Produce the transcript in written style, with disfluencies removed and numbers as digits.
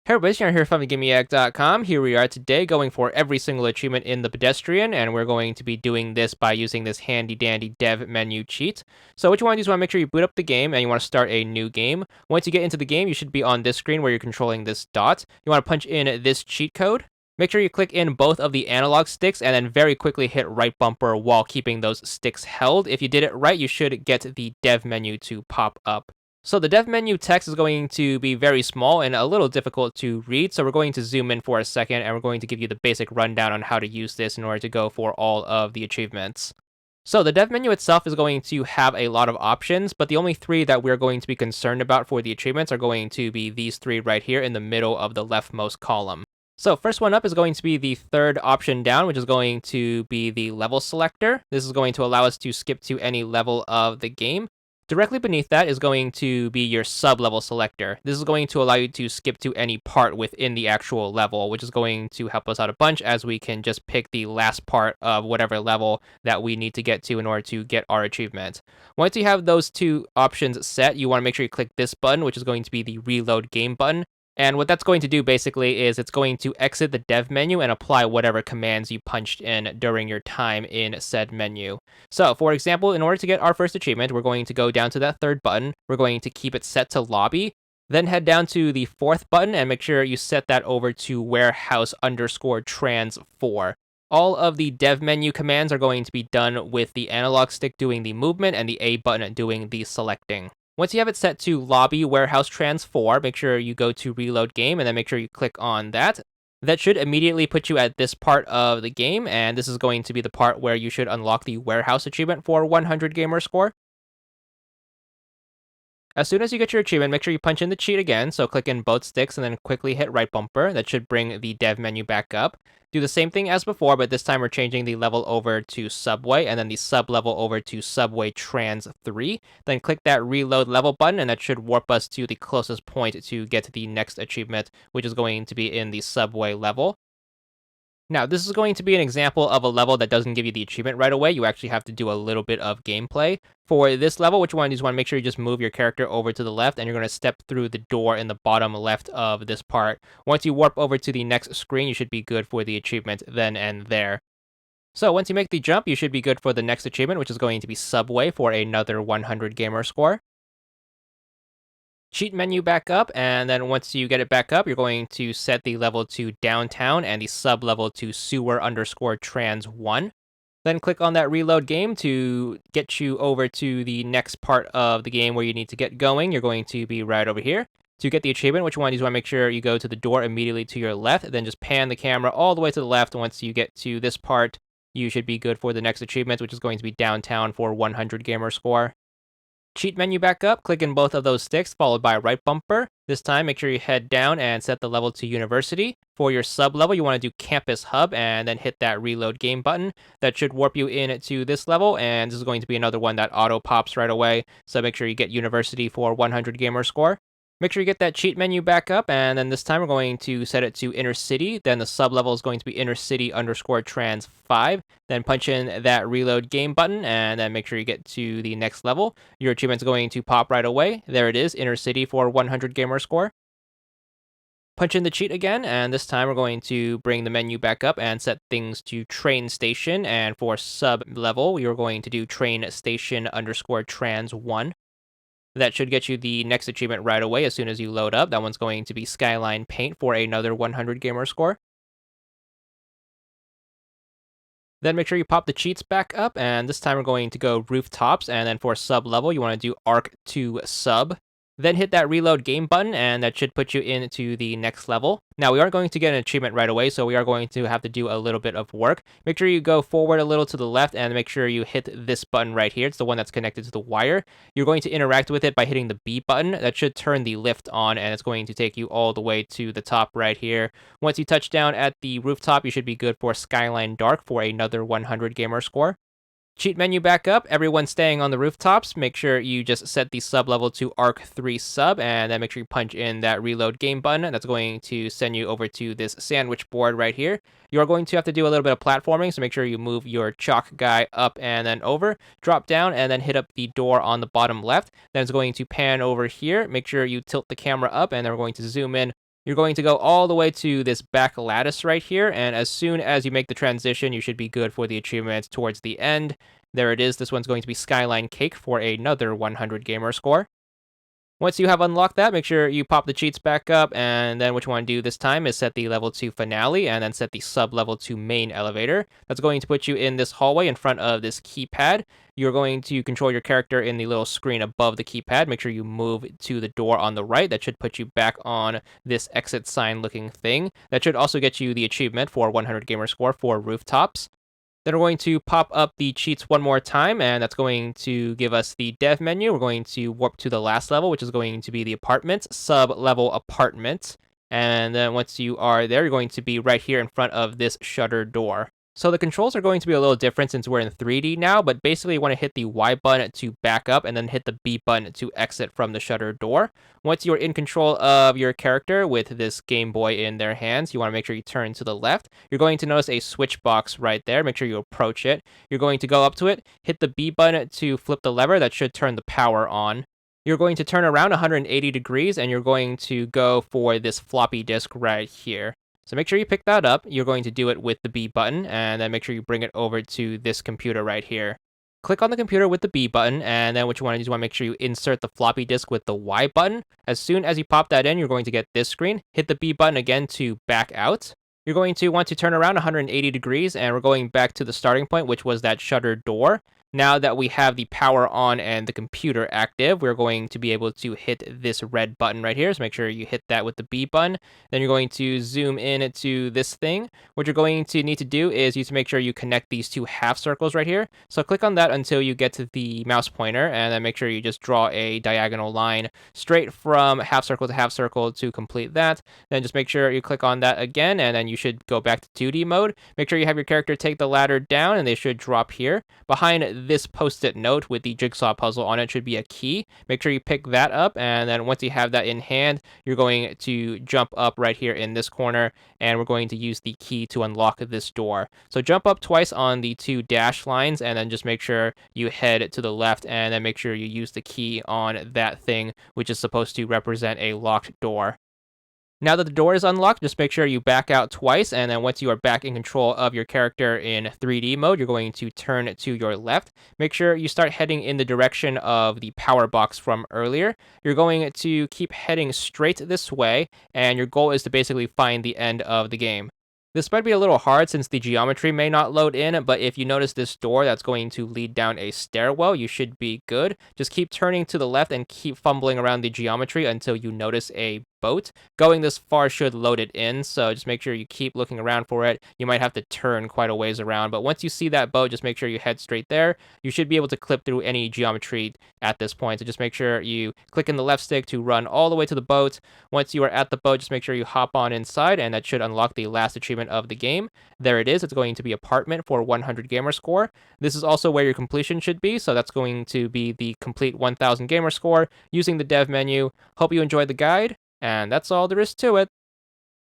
Hey everybody, Sharon here from GimmeAg.com. Here we are today going for every single achievement in the Pedestrian, and we're going to be doing this by using this handy dandy dev menu cheat. So what you want to do is make sure you boot up the game and you want to start a new game. Once you get into the game, you should be on this screen where you're controlling this dot. You want to punch in this cheat code. Make sure you click in both of the analog sticks and then very quickly hit right bumper while keeping those sticks held. If you did it right, you should get the dev menu to pop up. So the dev menu text is going to be very small and a little difficult to read, so we're going to zoom in for a second and we're going to give you the basic rundown on how to use this in order to go for all of the achievements. So the dev menu itself is going to have a lot of options, but the only three that we're going to be concerned about for the achievements are going to be these three right here in the middle of the leftmost column. So first one up is going to be the third option down, which is going to be the level selector. This is going to allow us to skip to any level of the game. Directly beneath that is going to be your sub-level selector. This is going to allow you to skip to any part within the actual level, which is going to help us out a bunch as we can just pick the last part of whatever level that we need to get to in order to get our achievement. Once you have those two options set, you want to make sure you click this button, which is going to be the reload game button. And what that's going to do basically is it's going to exit the dev menu and apply whatever commands you punched in during your time in said menu. So, for example, in order to get our first achievement, we're going to go down to that third button. We're going to keep it set to lobby. Then head down to the fourth button and make sure you set that over to warehouse_trans4. All of the dev menu commands are going to be done with the analog stick doing the movement and the A button doing the selecting. Once you have it set to lobby warehouse trans 4, make sure you go to reload game and then make sure you click on that. That should immediately put you at this part of the game, and this is going to be the part where you should unlock the warehouse achievement for 100 gamer score. As soon as you get your achievement, make sure you punch in the cheat again, so click in both sticks and then quickly hit right bumper. That should bring the dev menu back up. Do the same thing as before, but this time we're changing the level over to Subway and then the sub-level over to Subway Trans 3. Then click that reload level button and that should warp us to the closest point to get to the next achievement, which is going to be in the Subway level. Now, this is going to be an example of a level that doesn't give you the achievement right away. You actually have to do a little bit of gameplay. For this level, what you want to do is make sure you just move your character over to the left, and you're going to step through the door in the bottom left of this part. Once you warp over to the next screen, you should be good for the achievement then and there. So once you make the jump, you should be good for the next achievement, which is going to be Subway for another 100 gamer score. Cheat menu back up, and then once you get it back up, you're going to set the level to downtown and the sub level to sewer_trans 1. Then click on that reload game to get you over to the next part of the game where you need to get going. You're going to be right over here. To get the achievement, what you want to do is make sure you go to the door immediately to your left, then just pan the camera all the way to the left. Once you get to this part, you should be good for the next achievement, which is going to be downtown for 100 gamer score. Cheat menu back up, click in both of those sticks, followed by right bumper. This time, make sure you head down and set the level to University. For your sub-level, you want to do Campus Hub, and then hit that reload game button. That should warp you in to this level, and this is going to be another one that auto-pops right away, so make sure you get University for 100 gamer score. Make sure you get that cheat menu back up, and then this time we're going to set it to Inner City. Then the sub-level is going to be InnerCity_trans 5. Then punch in that reload game button, and then make sure you get to the next level. Your achievement's going to pop right away. There it is, Inner City for 100 gamer score. Punch in the cheat again, and this time we're going to bring the menu back up and set things to train station. And for sub-level, you're going to do train station_trans 1. That should get you the next achievement right away as soon as you load up. That one's going to be Skyline Paint for another 100 gamer score. Then make sure you pop the cheats back up, and this time we're going to go Rooftops, and then for sub-level, you want to do Arc to Sub. Then hit that reload game button, and that should put you into the next level. Now, we aren't going to get an achievement right away, so we are going to have to do a little bit of work. Make sure you go forward a little to the left, and make sure you hit this button right here. It's the one that's connected to the wire. You're going to interact with it by hitting the B button. That should turn the lift on, and it's going to take you all the way to the top right here. Once you touch down at the rooftop, you should be good for Skyline Dark for another 100 gamer score. Cheat menu back up, everyone staying on the rooftops. Make sure you just set the sub level to Arc 3 sub, and then make sure you punch in that reload game button. That's going to send you over to this sandwich board right here. You're going to have to do a little bit of platforming, so make sure you move your chalk guy up and then over, drop down, and then hit up the door on the bottom left. Then it's going to pan over here. Make sure you tilt the camera up, and then we're going to zoom in You're going to go all the way to this back lattice right here, and as soon as you make the transition, you should be good for the achievement towards the end. There it is. This one's going to be Skyline Cake for another 100 gamer score. Once you have unlocked that, make sure you pop the cheats back up, and then what you want to do this time is set the level to finale, and then set the sub-level to main elevator. That's going to put you in this hallway in front of this keypad. You're going to control your character in the little screen above the keypad. Make sure you move to the door on the right. That should put you back on this exit sign looking thing. That should also get you the achievement for 100 gamer score for Rooftops. Then we're going to pop up the cheats one more time, and that's going to give us the dev menu. We're going to warp to the last level, which is going to be the apartment, sub-level apartment. And then once you are there, you're going to be right here in front of this shutter door. So the controls are going to be a little different since we're in 3D now, but basically you want to hit the Y button to back up and then hit the B button to exit from the shutter door. Once you're in control of your character with this Game Boy in their hands, you want to make sure you turn to the left. You're going to notice a switch box right there. Make sure you approach it. You're going to go up to it, hit the B button to flip the lever. That should turn the power on. You're going to turn around 180 degrees and you're going to go for this floppy disk right here. So make sure you pick that up. You're going to do it with the B button, and then make sure you bring it over to this computer right here. Click on the computer with the B button, and then what you want to do is you want to make sure you insert the floppy disk with the Y button. As soon as you pop that in, you're going to get this screen. Hit the B button again to back out. You're going to want to turn around 180 degrees, and we're going back to the starting point, which was that shutter door. Now that we have the power on and the computer active, we're going to be able to hit this red button right here. So make sure you hit that with the B button. Then you're going to zoom in to this thing. What you're going to need to do is you need to make sure you connect these two half circles right here. So click on that until you get to the mouse pointer, and then make sure you just draw a diagonal line straight from half circle to half circle to complete that. Then just make sure you click on that again, and then you should go back to 2D mode. Make sure you have your character take the ladder down, and they should drop here. Behind this post-it note with the jigsaw puzzle on it should be a key. Make sure you pick that up, and then once you have that in hand, you're going to jump up right here in this corner, and we're going to use the key to unlock this door. So jump up twice on the two dash lines, and then just make sure you head to the left, and then make sure you use the key on that thing, which is supposed to represent a locked door. Now that the door is unlocked, just make sure you back out twice, and then once you are back in control of your character in 3D mode, you're going to turn to your left. Make sure you start heading in the direction of the power box from earlier. You're going to keep heading straight this way, and your goal is to basically find the end of the game. This might be a little hard since the geometry may not load in, but if you notice this door that's going to lead down a stairwell, you should be good. Just keep turning to the left and keep fumbling around the geometry until you notice a boat. Going this far should load it in, so just make sure you keep looking around for it. You might have to turn quite a ways around, but once you see that boat, just make sure you head straight there. You should be able to clip through any geometry at this point, so just make sure you click in the left stick to run all the way to the boat. Once you are at the boat, just make sure you hop on inside, and that should unlock the last achievement of the game. There it is. It's going to be apartment for 100 gamer score. This is also where your completion should be, so that's going to be the complete 1000 gamer score using the dev menu. Hope you enjoyed the guide. And that's all there is to it.